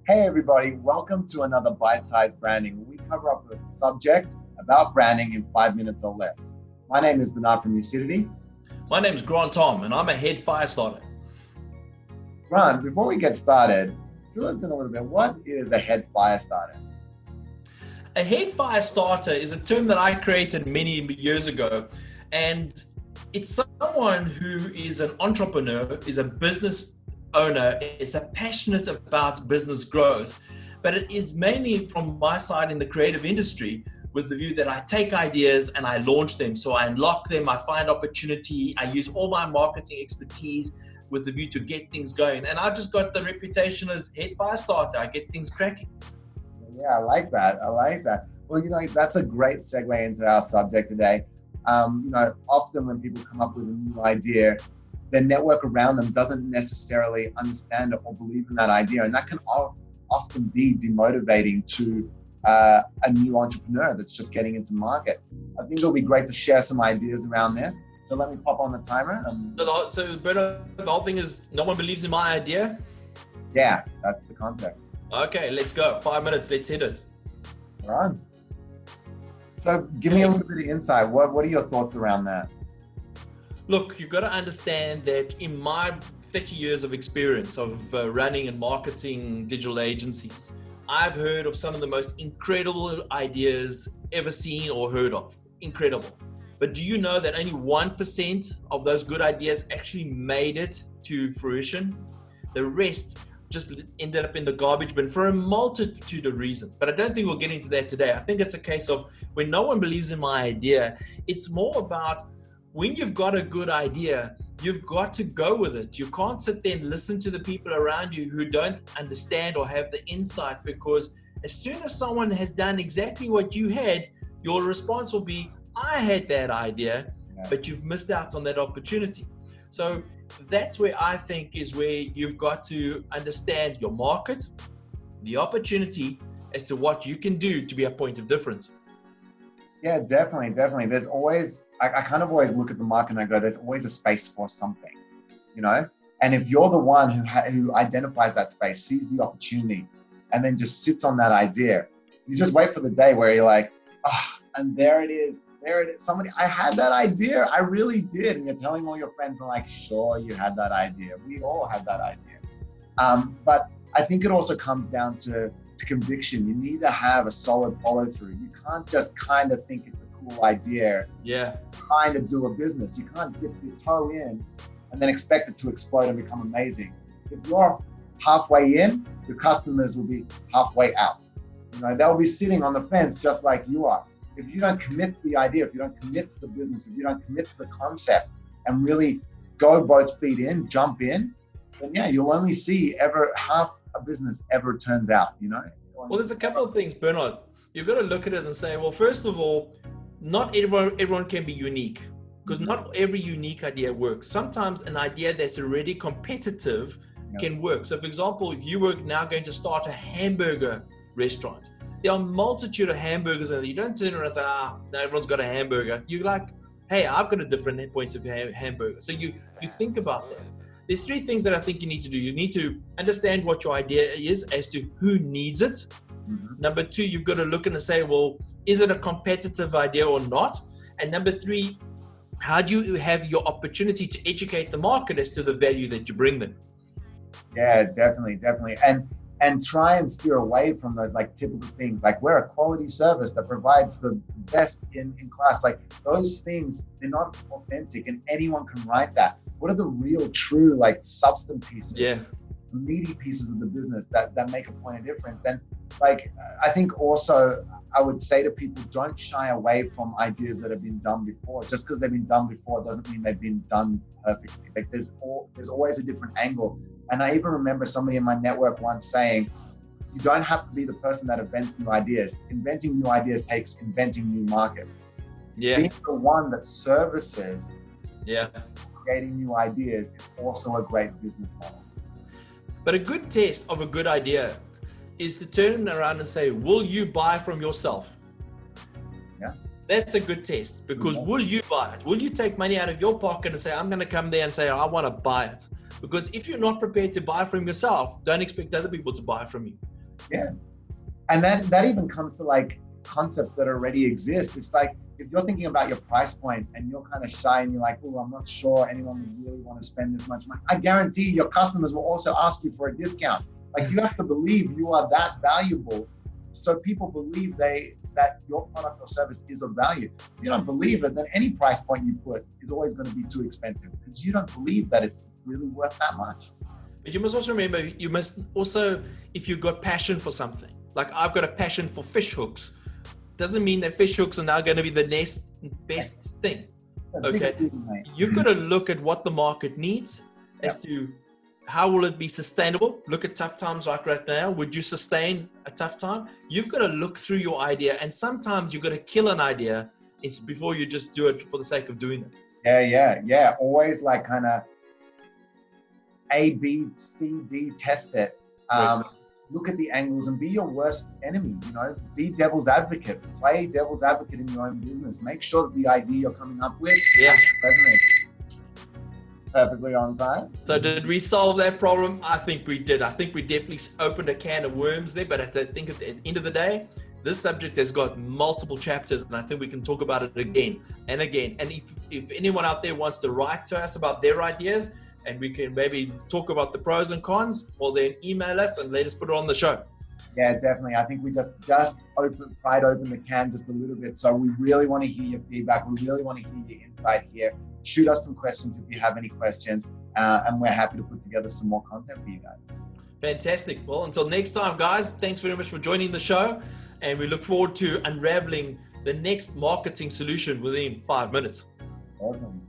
Hey everybody, welcome to another Bite-Sized Branding, where we cover up a subject about branding in 5 minutes or less. My name is Bernard from Ucidity. My name's Grant Tom, and I'm a head fire starter. Grant, before we get started, fill us in a little bit. What is a head fire starter? A head fire starter is a term that I created many years ago, and it's someone who is an entrepreneur, is a business owner, is a passionate about business growth, but it is mainly from my side in the creative industry with the view that I take ideas and I launch them. So I unlock them, I find opportunity, I use all my marketing expertise with the view to get things going. And I just got the reputation as head fire starter. I get things cracking. Yeah, I like that. Well, that's a great segue into our subject today. Often when people come up with a new idea, their network around them doesn't necessarily understand or believe in that idea. And that can often be demotivating to a new entrepreneur that's just getting into market. I think it'll be great to share some ideas around this. So let me pop on the timer. So Bernard, the whole thing is no one believes in my idea? Yeah, that's the context. Okay, let's go. 5 minutes, let's hit it. All right. So give me a little bit of insight. What are your thoughts around that? Look, you've got to understand that in my 30 years of experience of running and marketing digital agencies, I've heard of some of the most incredible ideas ever seen or heard of. Incredible. But do you know that only 1% of those good ideas actually made it to fruition? The rest just ended up in the garbage bin for a multitude of reasons. But I don't think we'll get into that today. I think it's a case of when no one believes in my idea, it's more about when you've got a good idea, you've got to go with it. You can't sit there and listen to the people around you who don't understand or have the insight, because as soon as someone has done exactly what you had, your response will be, I had that idea, but you've missed out on that opportunity. So that's where I think is where you've got to understand your market, the opportunity as to what you can do to be a point of difference. Yeah, definitely. There's always, I kind of always look at the market and I go, there's always a space for something, And if you're the one who identifies that space, sees the opportunity, and then just sits on that idea, you just wait for the day where you're like, and there it is. Somebody, I had that idea. I really did. And you're telling all your friends, and like, sure, you had that idea. We all had that idea. But I think it also comes down to conviction. You need to have a solid follow through. You can't just kind of think it's a cool idea. Yeah. Kind of do a business. You can't dip your toe in and then expect it to explode and become amazing. If you're halfway in, your customers will be halfway out. They'll be sitting on the fence just like you are. If you don't commit to the idea, if you don't commit to the business, if you don't commit to the concept and really go both feet in, jump in, then yeah, you'll only see half a business ever turns out, Well, there's a couple of things, Bernard. You've got to look at it and say, well, first of all, not everyone can be unique, because not every unique idea works. Sometimes an idea that's already competitive can work. So for example, if you were now going to start a hamburger restaurant, there are a multitude of hamburgers, and you don't turn around and say, no, everyone's got a hamburger. You're like, hey, I've got a different point of hamburger. So you think about that. There's three things that I think you need to do. You need to understand what your idea is as to who needs it. Mm-hmm. Number two, you've got to look and say, well, is it a competitive idea or not? And number three, how do you have your opportunity to educate the market as to the value that you bring them? Yeah, definitely. And try and steer away from those like typical things. Like, we're a quality service that provides the best in class. Like, those things, they're not authentic, and anyone can write that. What are the real, true, like, substance pieces, meaty pieces of the business that make a point of difference? And like, I think also I would say to people, don't shy away from ideas that have been done before. Just because they've been done before doesn't mean they've been done perfectly. Like, there's always a different angle. And I even remember somebody in my network once saying, you don't have to be the person that invents new ideas. Inventing new ideas takes inventing new markets. Yeah. Being the one that services creating new ideas is also a great business model. But a good test of a good idea is to turn around and say, will you buy from yourself? Yeah. That's a good test, because will you buy it? Will you take money out of your pocket and say, I'm going to come there and say, I want to buy it? Because if you're not prepared to buy from yourself, don't expect other people to buy from you. Yeah. And that even comes to like concepts that already exist. It's like if you're thinking about your price point and you're kind of shy and you're like, oh, I'm not sure anyone would really want to spend this much money. I guarantee your customers will also ask you for a discount. Like you have to believe you are that valuable, so people believe that your product or service is of value. If you don't believe it, then any price point you put is always going to be too expensive because you don't believe that it's really worth that much. But you must also remember, you must also, if you've got passion for something, like I've got a passion for fish hooks, doesn't mean that fish hooks are now going to be the next best thing. Okay. You've got to look at what the market needs as to how will it be sustainable. Look at tough times like right now. Would you sustain a tough time? You've got to look through your idea, and sometimes you've got to kill an idea before you just do it for the sake of doing it. Yeah. Always like kind of A, B, C, D, test it. Look at the angles and be your worst enemy, be devil's advocate, play devil's advocate in your own business. Make sure that the idea you're coming up with resonates. Perfectly on time. So did we solve that problem? I think we did. I think we definitely opened a can of worms there, but I think at the end of the day, this subject has got multiple chapters, and I think we can talk about it again and again. And if anyone out there wants to write to us about their ideas, and we can maybe talk about the pros and cons, or then email us and let us put it on the show. Yeah, definitely. I think we just pried open the can just a little bit. So we really want to hear your feedback. We really want to hear your insight here. Shoot us some questions if you have any questions, and we're happy to put together some more content for you guys. Fantastic. Well, until next time, guys, thanks very much for joining the show, and we look forward to unraveling the next marketing solution within 5 minutes. Awesome.